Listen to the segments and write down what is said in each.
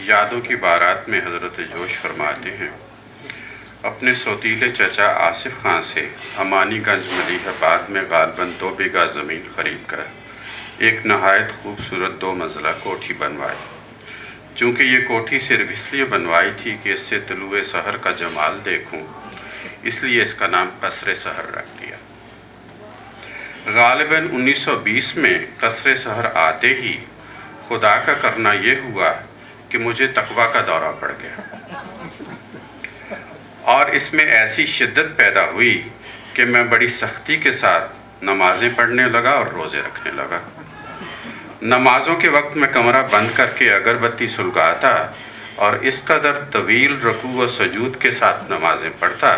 یادوں کی بارات میں حضرت جوش فرماتے ہیں، اپنے سوتیلے چچا آصف خان سے امانی گنج ملیح آباد میں غالباً 2 بیگھہ زمین خرید کر ایک نہایت خوبصورت 2 منزلہ کوٹھی بنوائی۔ چونکہ یہ کوٹھی صرف اس لیے بنوائی تھی کہ اس سے طلوع سحر کا جمال دیکھوں، اس لیے اس کا نام قصر سحر رکھ دیا۔ غالباً 1920 میں قصر سحر آتے ہی خدا کا کرنا یہ ہوا کہ مجھے تقویٰ کا دورہ پڑ گیا، اور اس میں ایسی شدت پیدا ہوئی کہ میں بڑی سختی کے ساتھ نمازیں پڑھنے لگا اور روزے رکھنے لگا۔ نمازوں کے وقت میں کمرہ بند کر کے اگربتی سلگاتا اور اس قدر طویل رکوع و سجود کے ساتھ نمازیں پڑھتا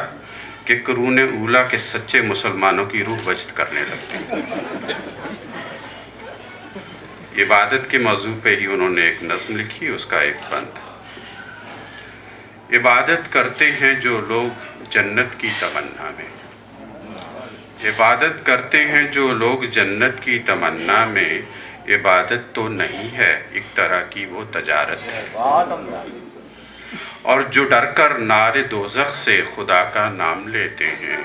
کہ قرون اولیٰ کے سچے مسلمانوں کی روح وجد کرنے لگتی۔ عبادت کے موضوع پہ ہی انہوں نے ایک نظم لکھی، اس کا ایک بند: عبادت کرتے ہیں جو لوگ جنت کی تمنا میں، عبادت کرتے ہیں جو لوگ جنت کی تمنا میں، عبادت تو نہیں ہے ایک طرح کی وہ تجارت ہے، اور جو ڈر کر نار دوزخ سے خدا کا نام لیتے ہیں،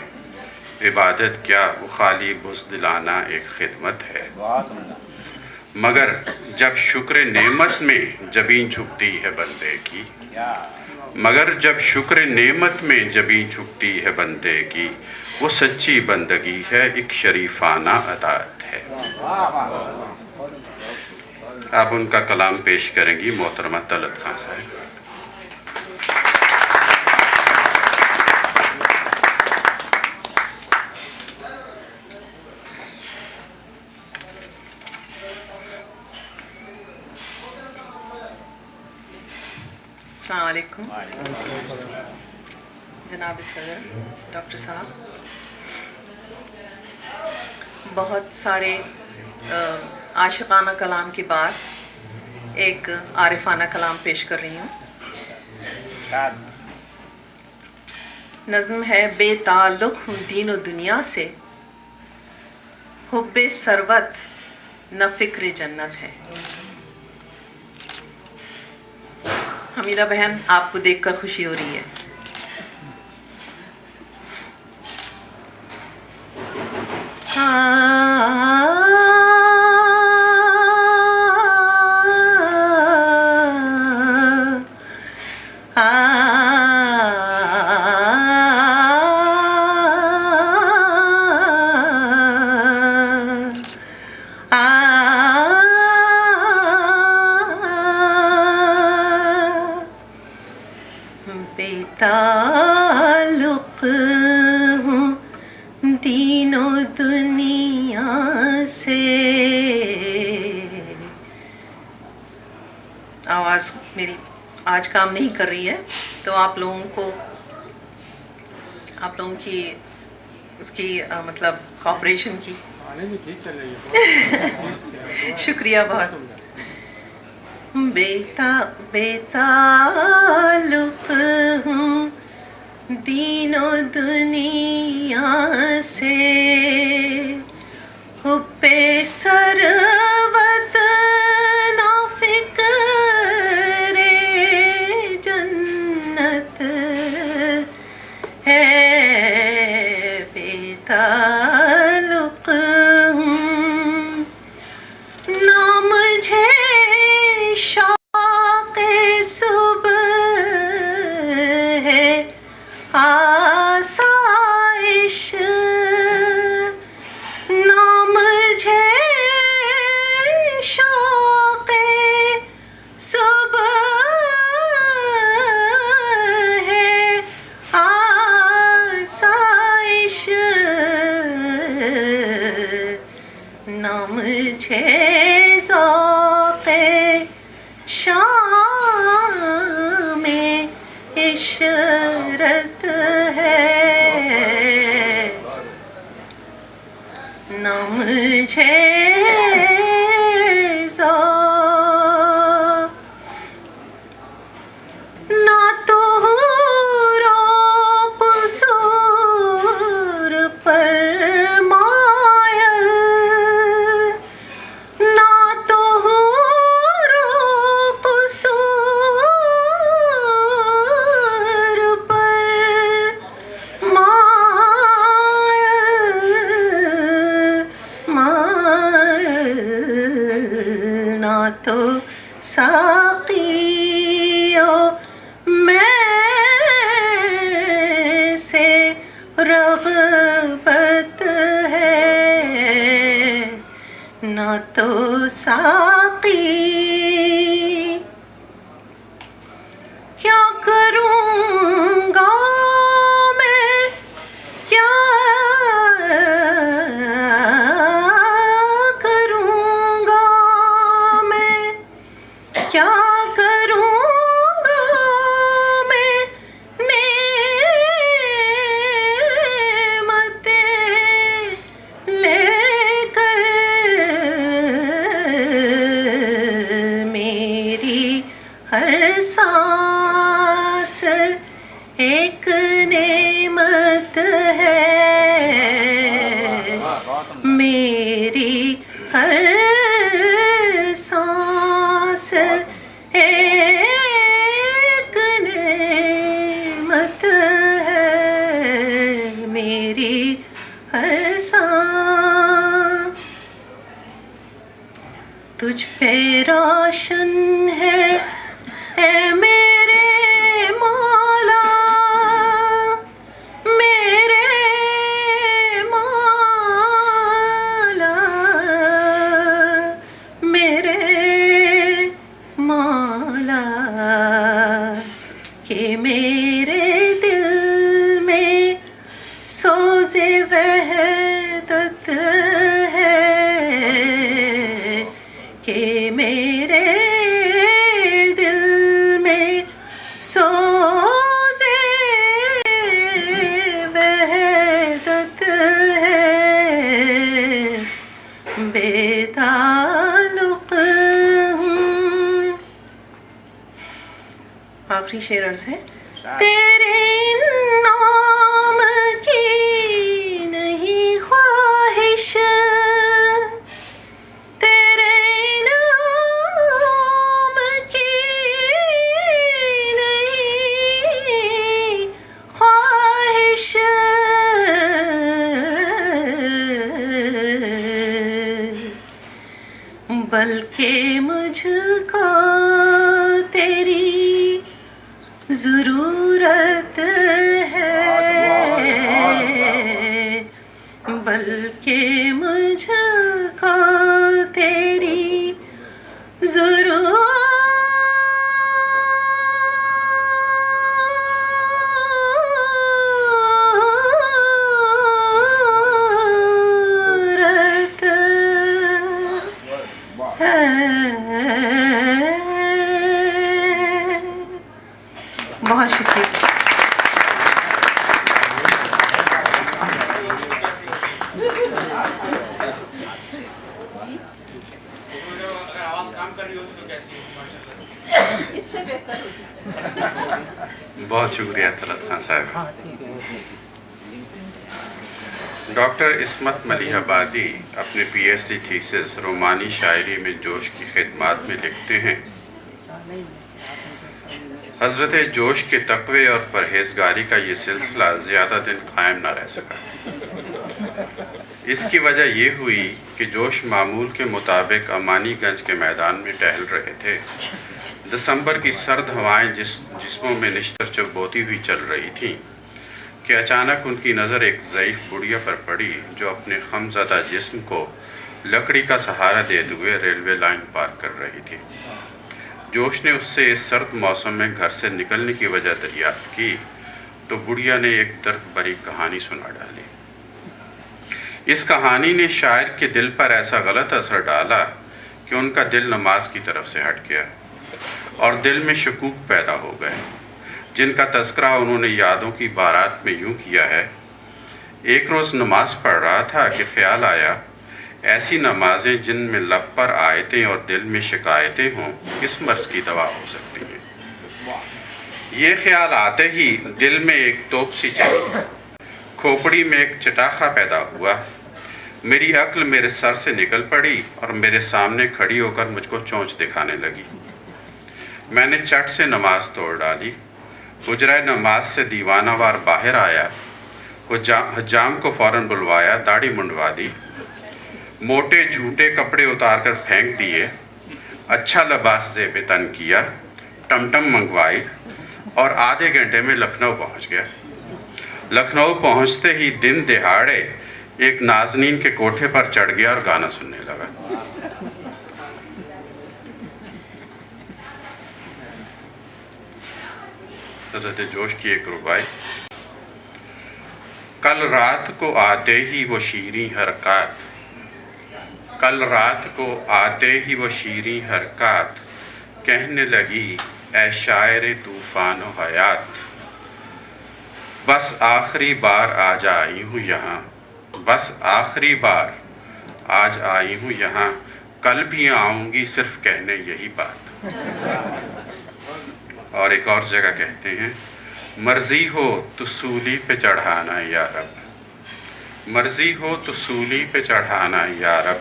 عبادت کیا وہ خالی بزدلانہ ایک خدمت ہے، مگر جب شکر نعمت میں جبیں جھکتی ہے بندے کی، مگر جب شکر نعمت میں جبیں جھکتی ہے بندے کی، وہ سچی بندگی ہے ایک شریفانہ اطاعت ہے۔ اب ان کا کلام پیش کریں گی محترمہ طلعت خان صاحب۔ السلام علیکم جناب صدر ڈاکٹر صاحب، بہت سارے عاشقانہ کلام کے بعد ایک عارفانہ کلام پیش کر رہی ہوں۔ نظم ہے: بے تعلق ہوں دین و دنیا سے، حب ثروت نہ فکر جنت ہے۔ حمیدہ بہن، آپ کو دیکھ کر خوشی ہو رہی ہے۔ تعلق ہوں دین و دنیا سے۔ آواز میری آج کام نہیں کر رہی ہے، تو آپ لوگوں کی اس کی مطلب کوآپریشن کی شکریہ بہت۔ بے تعلق ہوں دین و دنیا سے، حب ثروت نہ فکر جنت ہے۔ بے تعلق ہوں نہ مجھے شوق صبح ہے، آسائش نہ مجھے شوق صبح ہے، آسائش نہ مجھے ذوق شام میں عشرت ہے، نہ مجھے ذوق نہ تو قصور پر نہ تو قصور تو ساقی کیا کروں گا میں، کیا کروں گا میں، کیا کروں گا میں، نعمتیں لے کر میری ہر سانس ایک نعمت ہے، میری ہر سانس ایک نعمت ہے، میری ہر سانس تجھ پہ روشن ہے اے میرے مولا، میرے مولا، میرے مولا، کہ میرے دل میں سوز وحدت ہے، کہ میرے دل میں سوز وحدت ہے، بے تعلق ہوں۔ آخری شعر عرض ہے، تیرے نام کی نہیں خواہش، تیرے نام کی نہیں خواہش، بلکہ مجھ کو تیری ضرورت ہے، بلکہ مجھ کو تیری ضرورت ہے۔ بہت شکریہ۔ اس سے بہتر بہت شکریہ طلعت خان صاحب۔ ڈاکٹر عصمت ملیح آبادی اپنے پی ایچ ڈی تھیسس رومانی شاعری میں جوش کی خدمات میں لکھتے ہیں، حضرت جوش کے تقوی اور پرہیزگاری کا یہ سلسلہ زیادہ دن قائم نہ رہ سکا۔ اس کی وجہ یہ ہوئی کہ جوش معمول کے مطابق امانی گنج کے میدان میں ٹہل رہے تھے۔ دسمبر کی سرد ہوائیں جسموں میں نشتر چبوتی ہوئی چل رہی تھیں کہ اچانک ان کی نظر ایک ضعیف بڑھیا پر پڑی جو اپنے خم زدہ جسم کو لکڑی کا سہارا دیتے ہوئے ریلوے لائن پار کر رہی تھی۔ جوش نے اس سے اس سرد موسم میں گھر سے نکلنے کی وجہ دریافت کی تو بڑھیا نے ایک درد بھری کہانی سنا ڈالی۔ اس کہانی نے شاعر کے دل پر ایسا غلط اثر ڈالا کہ ان کا دل نماز کی طرف سے ہٹ گیا اور دل میں شکوک پیدا ہو گئے، جن کا تذکرہ انہوں نے یادوں کی بارات میں یوں کیا ہے، ایک روز نماز پڑھ رہا تھا کہ خیال آیا ایسی نمازیں جن میں لب پر آیتیں اور دل میں شکایتیں ہوں کس مرض کی دوا ہو سکتی ہیں۔ یہ خیال آتے ہی دل میں ایک توپ سی چلی، کھوپڑی میں ایک چٹاخا پیدا ہوا، میری عقل میرے سر سے نکل پڑی اور میرے سامنے کھڑی ہو کر مجھ کو چونچ دکھانے لگی۔ میں نے چٹ سے نماز توڑ ڈالی، حجرہ نماز سے دیوانہ وار باہر آیا، حجام کو فوراً بلوایا، داڑھی منڈوا دی، موٹے جھوٹے کپڑے اتار کر پھینک دیے، اچھا لباس زیب تن کیا، ٹمٹم منگوائی اور آدھے گھنٹے میں لکھنؤ پہنچ گیا۔ لکھنؤ پہنچتے ہی دن دہاڑے ایک نازنین کے کوٹھے پر چڑھ گیا اور گانا سننے لگا۔ حضرت جوش کی ایک ربائی. کل رات کو آتے ہی وہ شیریں حرکات، کل رات کو آتے ہی وہ شیریں حرکات، کہنے لگی اے شاعر طوفان و حیات. بس آخری بار آج آئی ہوں یہاں، بس آخری بار آج آئی ہوں یہاں، کل بھی آؤں گی صرف کہنے یہی بات. اور ایک اور جگہ کہتے ہیں مرضی ہو تو سولی پہ چڑھانا یا رب، مرضی ہو تو سولی پہ چڑھانا یا رب،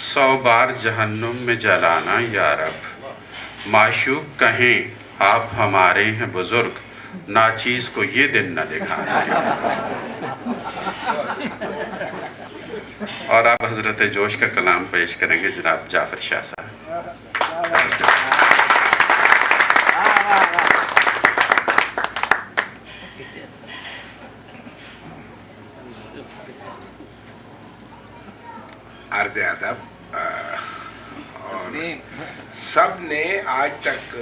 100 بار جہنم میں جلانا یا رب. معشوق کہیں آپ ہمارے ہیں بزرگ، ناچیز کو یہ دن نہ دکھانا یا رب. اور آپ حضرت جوش کا کلام پیش کریں گے جناب جعفر شاہ صاحب. عرض ادب. اور سب نے آج تک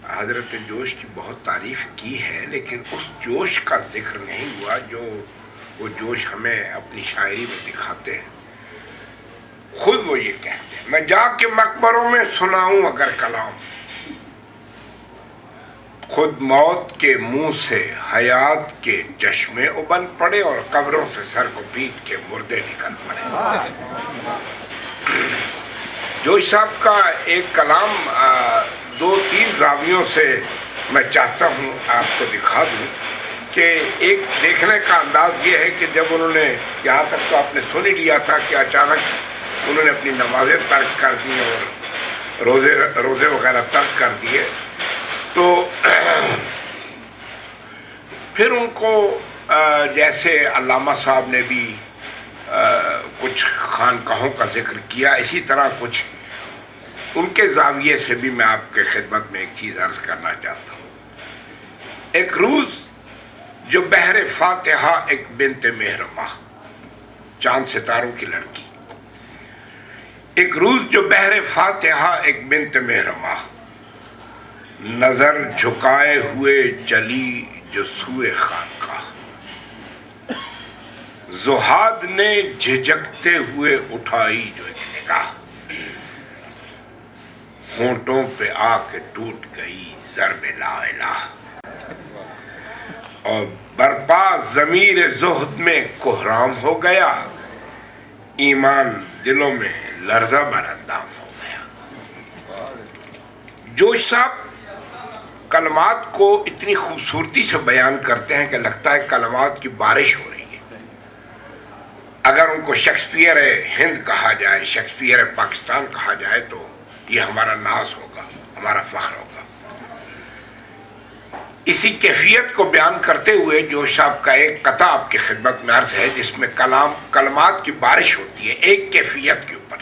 حضرت جوش کی بہت تعریف کی ہے، لیکن اس جوش کا ذکر نہیں ہوا جو وہ جوش ہمیں اپنی شاعری میں دکھاتے ہیں. خود وہ یہ کہتے ہیں میں جا کے مقبروں میں سناؤں اگر کلام، خود موت کے منہ سے حیات کے چشمے ابل پڑے اور قبروں سے سر کو پیٹ کے مردے نکل پڑے. جوش صاحب کا ایک کلام 2-3 زاویوں سے میں چاہتا ہوں آپ کو دکھا دوں کہ ایک دیکھنے کا انداز یہ ہے کہ جب انہوں نے یہاں تک تو آپ نے سن ہی لیا تھا کہ اچانک انہوں نے اپنی نمازیں ترک کر دی اور روزے وغیرہ ترک کر دیے، تو پھر ان کو جیسے علامہ صاحب نے بھی کچھ خانقاہوں کا ذکر کیا، اسی طرح کچھ ان کے زاویے سے بھی میں آپ کے خدمت میں ایک چیز عرض کرنا چاہتا ہوں. ایک روز جو بحر فاتحہ ایک بنت مہرماں، چاند ستاروں کی لڑکی، ایک روز جو بحر فاتحہ ایک بنت مہرماں، نظر جھکائے ہوئے چلی جو سوئے خانقاہ، زہاد نے جھجکتے ہوئے اٹھائی جو ایک نگاہ، ہونٹوں پہ آ کے ٹوٹ گئی ضرب لا الہ، اور برپا ضمیر زہد میں کوہرام ہو گیا، ایمان دلوں میں لرزہ براندام ہو گیا. جوش صاحب کلمات کو اتنی خوبصورتی سے بیان کرتے ہیں کہ لگتا ہے کلمات کی بارش ہو رہی ہے. اگر ان کو شیکسپیئر ہند کہا جائے، شیکسپیئر پاکستان کہا جائے تو یہ ہمارا ناز ہوگا، ہمارا فخر ہوگا. اسی کیفیت کو بیان کرتے ہوئے جوش صاحب کا ایک قطعہ آپ کی خدمت میں عرض ہے جس میں کلمات کی بارش ہوتی ہے ایک کیفیت کے اوپر.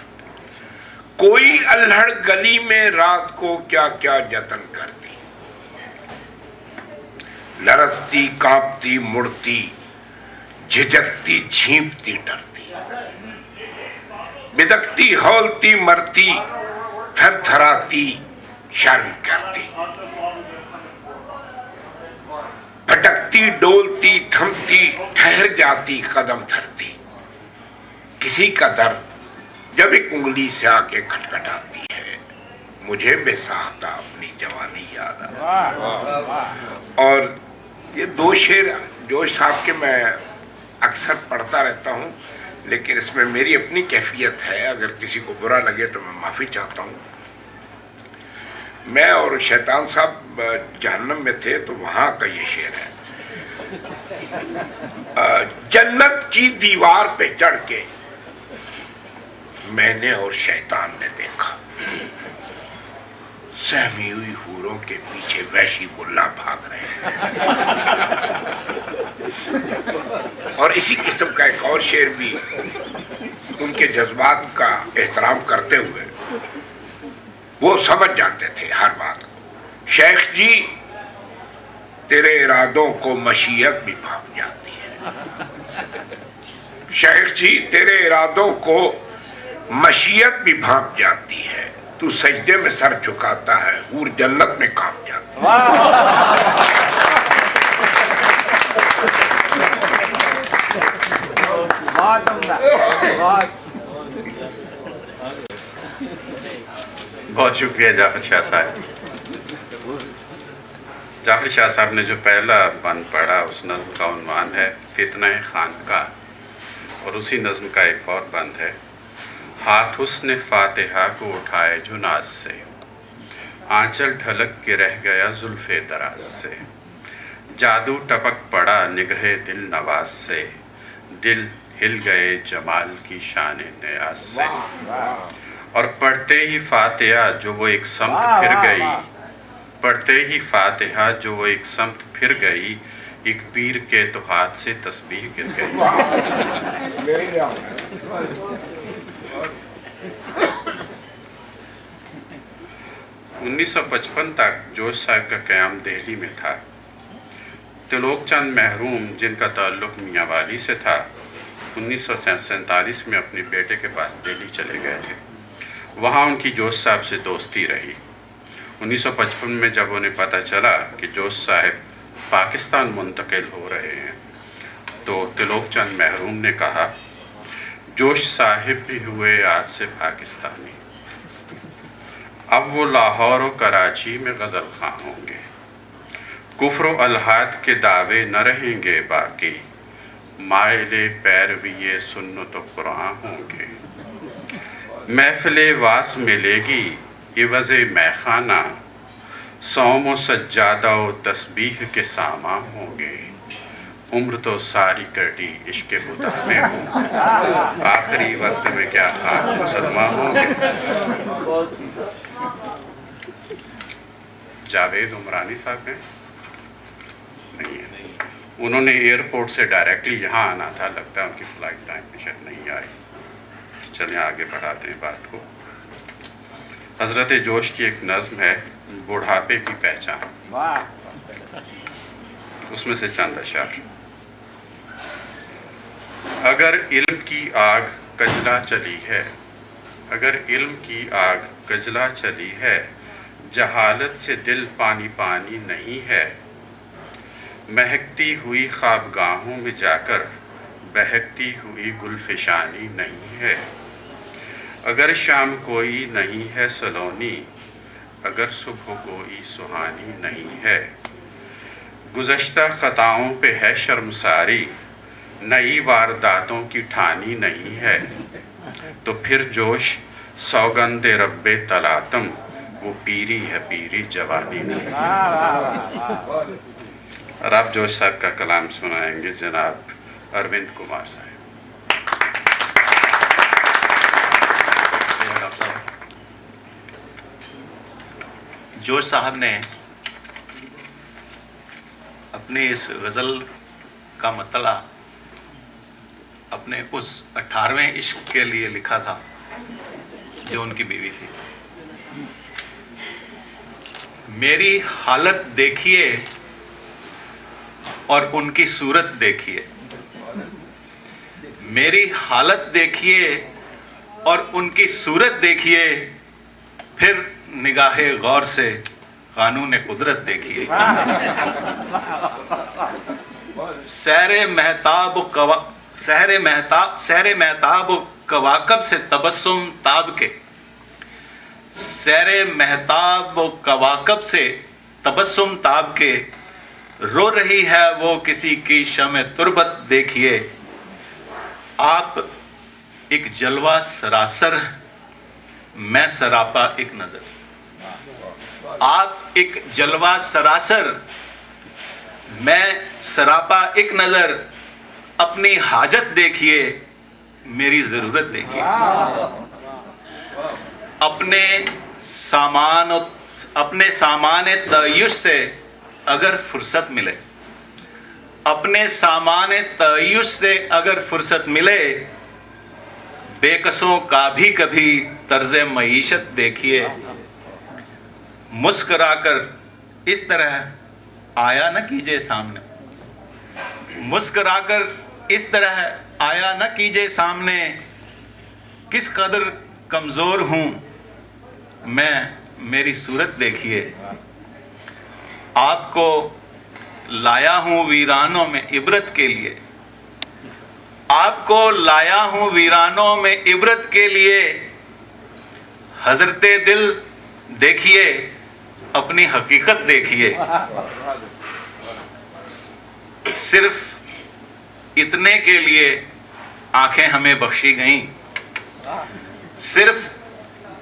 کوئی الہڑ گلی میں رات کو کیا کیا جتن کرتی، لرزتی کانپتی مڑتی، جھجکتی جھیمتی ڈرتی، بدکتی ہولتی مرتی، تھر تھراتی شرم کرتی، بھٹکتی ڈولتی تھمتی ٹھہر جاتی قدم دھرتی. کسی کا درد جب ایک انگلی سے آ کے کھٹکھٹاتی ہے، مجھے بے ساختہ اپنی جوانی یاد آتی. اور یہ 2 شعر جوش صاحب کے میں اکثر پڑھتا رہتا ہوں، لیکن اس میں میری اپنی کیفیت ہے، اگر کسی کو برا لگے تو میں معافی چاہتا ہوں. میں اور شیطان صاحب جہنم میں تھے تو وہاں کا یہ شعر ہے. جنت کی دیوار پہ چڑھ کے میں نے اور شیطان نے دیکھا، سہمی ہوئی حوروں کے پیچھے وحشی ملا بھاگ رہے ہیں. اور اسی قسم کا ایک اور شعر بھی ان کے جذبات کا احترام کرتے ہوئے، وہ سمجھ جاتے تھے ہر بات کو. شیخ جی تیرے ارادوں کو مشیت بھی بھانپ جاتی ہے، شیخ جی تیرے ارادوں کو مشیت بھی بھانپ جاتی ہے، تو سجدے میں سر جھکاتا ہے حور جنت میں کانپ جاتی ہے. بہت شکریہ جعفر شاہ صاحب. جعفر شاہ صاحب نے جو پہلا بند پڑھا اس نظم کا عنوان ہے فتنہ خانقاہ، اور اسی نظم کا ایک اور بند ہے ہاتھ حسن فاتحہ کو اٹھائے جو ناز سے، آنچل ڈھلک کے رہ گیا زلف دراز سے، جادو ٹپک پڑا نگہ دل نواز سے، دل ہل گئے جمال کی شان نیاز سے. اور پڑھتے ہی فاتحہ جو وہ ایک سمت پھر گئی، پڑھتے ہی فاتحہ جو وہ ایک سمت پھر گئی، ایک پیر کے تو ہاتھ سے تسبیح گر گئی. 1955 تک جوش صاحب کا قیام دہلی میں تھا. تلوک چند محروم جن کا تعلق میاں والی سے تھا 1947 میں اپنے بیٹے کے پاس دہلی چلے گئے تھے. وہاں ان کی جوش صاحب سے دوستی رہی. 1955 میں جب انہیں پتہ چلا کہ جوش صاحب پاکستان منتقل ہو رہے ہیں تو تلوک چند محروم نے کہا جوش صاحب بھی ہوئے آج سے پاکستانی، اب وہ لاہور و کراچی میں غزل خواں ہوں گے، کفر و الحاد کے دعوے نہ رہیں گے باقی، مائل پیروی سنت و قرآن ہوں گے. محفل واس ملے گی عوض میخانہ، صوم و سجادہ و تسبیح کے ساما ہوں گے، عمر تو ساری کٹی عشق خدا میں ہوں گے، آخری وقت میں کیا خاک مسلمان ہوں گے. جاوید عمرانی صاحب ہیں؟ نہیں ہے. انہوں نے ایئرپورٹ سے ڈائریکٹلی یہاں آنا تھا، لگتا ہے ان کی فلائٹ ٹائم میں شاید نہیں آئی. چلیں آگے بڑھاتے ہیں بات کو. حضرت جوش کی ایک نظم ہے بڑھاپے کی پہچان، اس میں سے چند اشعار. اگر علم کی آگ کجلا چلی ہے، اگر علم کی آگ کجلا چلی ہے، جہالت سے دل پانی پانی نہیں ہے، مہکتی ہوئی خوابگاہوں میں جا کر بہکتی ہوئی گلفشانی نہیں ہے. اگر شام کوئی نہیں ہے سلونی، اگر صبح کوئی سہانی نہیں ہے، گزشتہ خطاؤں پہ ہے شرمساری، نئی وارداتوں کی ٹھانی نہیں ہے، تو پھر جوش سوگند رب تلاتم، وہ پیری ہے پیری جوانی نہیں ہے. اور آپ جوش صاحب کا کلام سنائیں گے جناب اروند کمار صاحب. جوش صاحب نے اپنی اس غزل کا مطلع اپنے اس 18ویں عشق کے لیے لکھا تھا جو ان کی بیوی تھی. میری حالت دیکھیے اور ان کی صورت دیکھیے، میری حالت دیکھیے اور ان کی صورت دیکھیے، پھر نگاہ غور سے قانون قدرت دیکھیے. سیر مہتاب و کواکب سے تبسم تاب کے، سیر مہتاب و کواکب سے تبسم تاب کے، رو رہی ہے وہ کسی کی شمع تربت دیکھیے. آپ ایک جلوہ سراسر، میں سراپا ایک نظر. آپ ایک جلوہ سراسر، میں سراپا ایک نظر، اپنی حاجت دیکھیے میری ضرورت دیکھیے. اپنے سامان تعیش سے اگر فرصت ملے، اپنے سامان تعیش سے اگر فرصت ملے، بے کسوں کا بھی کبھی طرز معیشت دیکھیے. مسکرا کر اس طرح آیا نہ کیجئے سامنے، مسکرا کر اس طرح آیا نہ کیجئے سامنے، کس قدر کمزور ہوں میں میری صورت دیکھیے. آپ کو لایا ہوں ویرانوں میں عبرت کے لیے، آپ کو لایا ہوں ویرانوں میں عبرت کے لیے، حضرت دل دیکھیے، اپنی حقیقت دیکھیے۔ صرف اتنے کے لیے آنکھیں ہمیں بخشی گئیں، صرف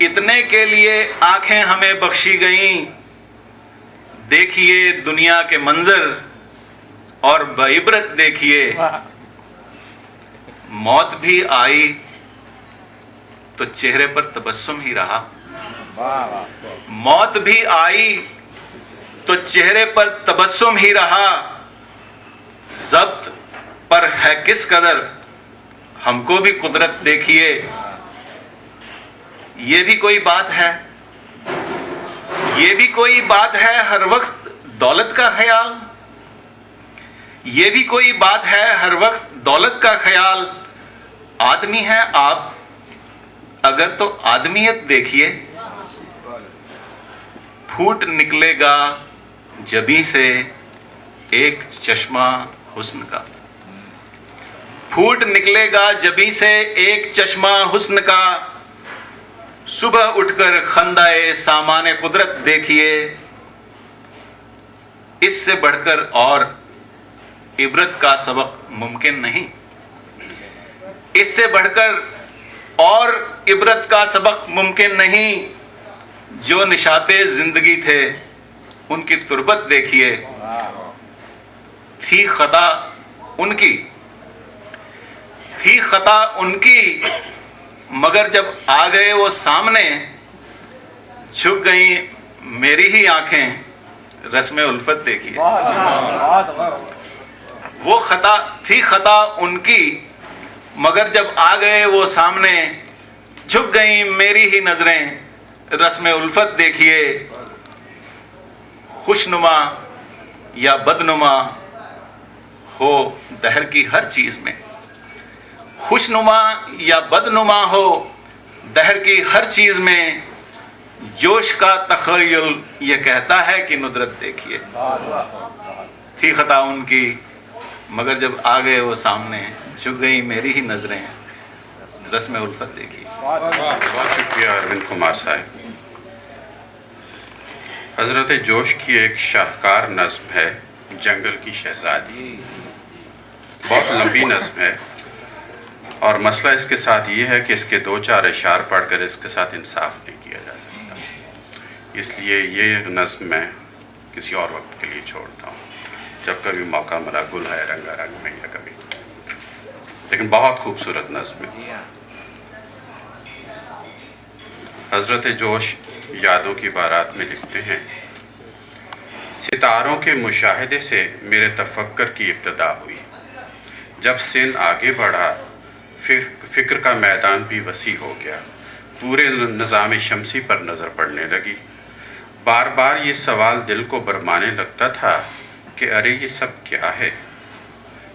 اتنے کے لیے آنکھیں ہمیں بخشی گئیں۔ دیکھیے دنیا کے منظر اور بعبرت دیکھیے۔ موت بھی آئی تو چہرے پر تبسم ہی رہا، موت بھی آئی تو چہرے پر تبسم ہی رہا۔ ضبط پر ہے کس قدر، ہم کو بھی قدرت دیکھیے۔ یہ بھی کوئی بات ہے، یہ بھی کوئی بات ہے، ہر وقت دولت کا خیال، یہ بھی کوئی بات ہے، ہر وقت دولت کا خیال۔ آدمی ہیں آپ اگر تو آدمیت دیکھیے، پھوٹ نکلے گا جبیں سے ایک چشمہ حسن کا، پھوٹ نکلے گا جبیں سے ایک چشمہ حسن کا۔ صبح اٹھ کر خندائے سامان قدرت دیکھیے، اس سے بڑھ کر اور عبرت کا سبق ممکن نہیں، اس سے بڑھ کر اور عبرت کا سبق ممکن نہیں۔ جو نشاط زندگی تھے ان کی تربت دیکھیے، تھی خطا ان کی، تھی خطا ان کی، مگر جب آ گئے وہ سامنے، جھک گئیں میری ہی آنکھیں، رسم الفت دیکھیے۔ وہ خطا تھی خطا ان کی، مگر جب آ گئے وہ سامنے، جھک گئیں میری ہی نظریں، رسم الفت دیکھیے۔ خوشنما یا بدنما ہو دہر کی ہر چیز میں، خوشنما یا بدنما ہو دہر کی ہر چیز میں، جوش کا تخیل یہ کہتا ہے کہ ندرت دیکھیے۔ تھی خطا ان کی، مگر جب آ گئے وہ سامنے، جھک گئی میری ہی نظریں، رسم الفت دیکھیے۔ بہت شکریہ اروند کمار صاحب۔ حضرت جوش کی ایک شاہکار نظم ہے جنگل کی شہزادی، بہت لمبی نظم ہے، اور مسئلہ اس کے ساتھ یہ ہے کہ اس کے دو چار اشعار پڑھ کر اس کے ساتھ انصاف نہیں کیا جا سکتا، اس لیے یہ نظم میں کسی اور وقت کے لیے چھوڑتا ہوں، جب کبھی موقع ملا، گل ہے رنگا رنگ میں، یا کبھی، لیکن بہت خوبصورت نظم ہے۔ حضرت جوش یادوں کی بارات میں لکھتے ہیں، ستاروں کے مشاہدے سے میرے تفکر کی ابتدا ہوئی، جب سن آگے بڑھا فکر کا میدان بھی وسیع ہو گیا، پورے نظام شمسی پر نظر پڑنے لگی، بار بار یہ سوال دل کو برمانے لگتا تھا کہ ارے یہ سب کیا ہے،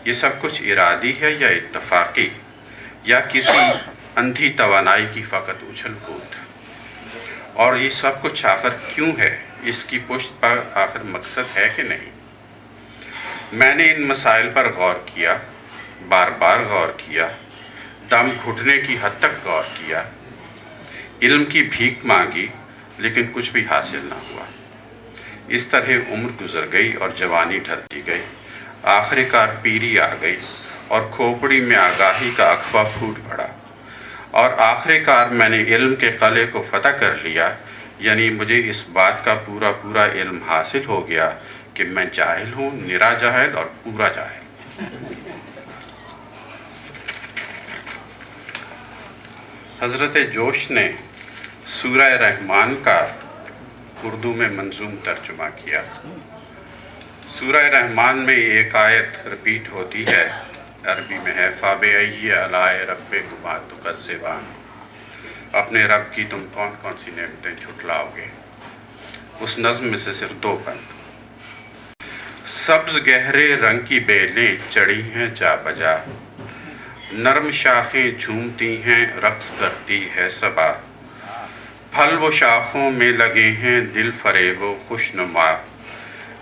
یہ سب کچھ ارادی ہے یا اتفاقی، یا کسی اندھی توانائی کی فقط اچھل کود، اور یہ سب کچھ آخر کیوں ہے، اس کی پشت پر آخر مقصد ہے کہ نہیں۔ میں نے ان مسائل پر غور کیا، بار بار غور کیا، دم گھٹنے کی حد تک غور کیا، علم کی بھیک مانگی، لیکن کچھ بھی حاصل نہ ہوا۔ اس طرح عمر گزر گئی اور جوانی ڈھلتی گئی، آخر کار پیری آ گئی اور کھوپڑی میں آگاہی کا اخوا پھوٹ پڑا، اور آخر کار میں نے علم کے قلعے کو فتح کر لیا، یعنی مجھے اس بات کا پورا پورا علم حاصل ہو گیا کہ میں جاہل ہوں، نرا جاہل اور پورا جاہل۔ حضرت جوش نے سورہ رحمان کا اردو میں منظوم ترجمہ کیا۔ سورہ رحمان میں ایک آیت رپیٹ ہوتی ہے، عربی میں ہے، فَبِأَيِّ آلَاءِ رَبِّكُمَا تُكَذِّبَانِ، اپنے رب کی تم کون کون سی نعمتیں جھٹلاؤ گے۔ اس نظم میں سے صرف دو بند، سبز گہرے رنگ کی بیلیں چڑھی ہیں جا بجا، نرم شاخیں جھومتی ہیں رقص کرتی ہے صبا، پھل و شاخوں میں لگے ہیں دل فریب و خوشنما،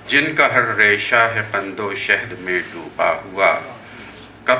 جن کا ہر ریشہ ہے قند و شہد میں ڈوبا ہوا، کب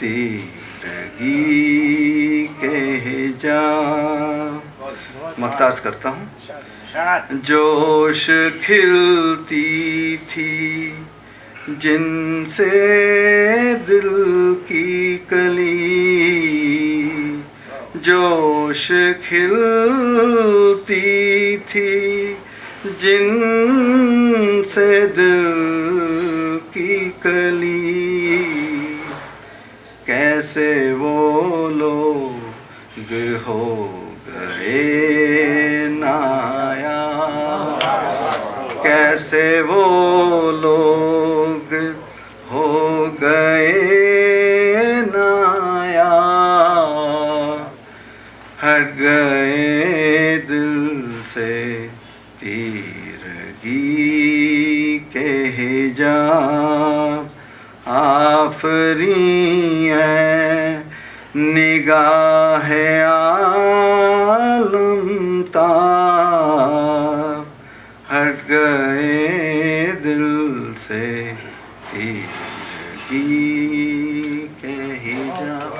تیرگی کے جا مقتاز کرتا ہوں. جوش کھلتی تھی جن سے دل کی کلی، جوش کھلتی تھی جن سے دل کی کلی، کیسے وہ لوگ ہو گئے نایاب، کیسے وہ لوگ ہو گئے نایاب، ہٹ گئے دل سے تیرگی کے حجاب، آفری ہے نگاہ عالم تاب، ہٹ گئے دل سے تیرگی کے حجاب.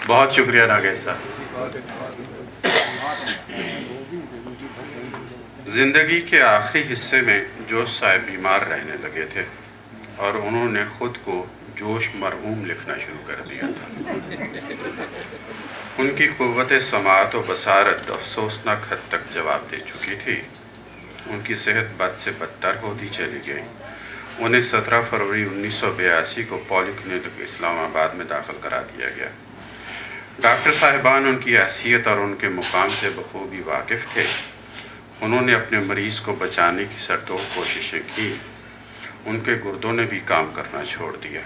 بہت شکریہ ناگیش صاحب. زندگی کے آخری حصے میں جوش صاحب بیمار رہنے لگے تھے اور انہوں نے خود کو جوش مرحوم لکھنا شروع کر دیا تھا. ان کی قوت سماعت و بصارت افسوسناک حد تک جواب دے چکی تھی. ان کی صحت بد سے بدتر ہوتی چلی گئی. انہیں 17 فروری 1982 کو پولی کلینک اسلام آباد میں داخل کرا دیا گیا. ڈاکٹر صاحبان ان کی حیثیت اور ان کے مقام سے بخوبی واقف تھے. انہوں نے اپنے مریض کو بچانے کی سرتوڑ کوششیں کی. ان کے گردوں نے بھی کام کرنا چھوڑ دیا.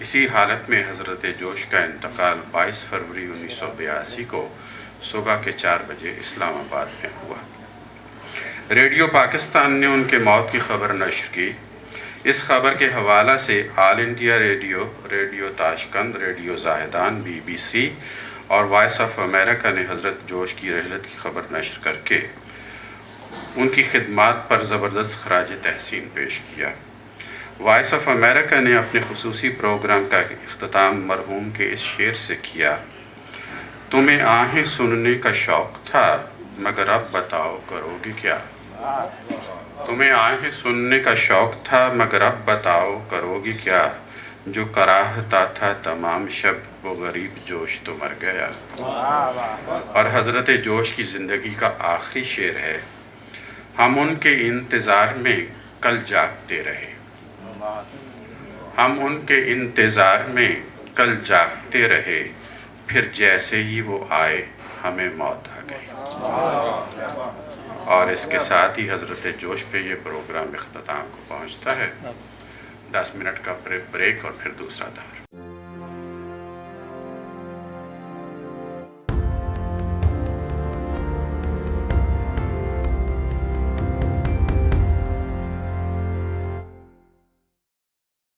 اسی حالت میں حضرت جوش کا انتقال 22 فروری 1982 کو صبح کے 4 بجے اسلام آباد میں ہوا. ریڈیو پاکستان نے ان کے موت کی خبر نشر کی. اس خبر کے حوالہ سے all India radio, radio Tashkent, radio Zahedan, BBC اور وائس آف امریکہ نے حضرت جوش کی رحلت کی خبر نشر کر کے ان کی خدمات پر زبردست خراج تحسین پیش کیا. وائس آف امریکہ نے اپنے خصوصی پروگرام کا اختتام مرحوم کے اس شعر سے کیا: تمہیں آہیں سننے کا شوق تھا مگر اب بتاؤ کرو گی کیا. تمہیں آہیں سننے کا شوق تھا مگر اب بتاؤ کرو گی کیا، جو کراہتا تھا تمام شب وہ غریب جوش تو مر گیا. اور حضرت جوش کی زندگی کا آخری شعر ہے: ہم ان کے انتظار میں کل جاگتے رہے، ہم ان کے انتظار میں کل جاگتے رہے، پھر جیسے ہی وہ آئے ہمیں موت آ گئی. اور اس کے ساتھ ہی حضرت جوش پہ یہ پروگرام اختتام کو پہنچتا ہے. 10 منٹ کا بریک اور پھر دوسرا دور.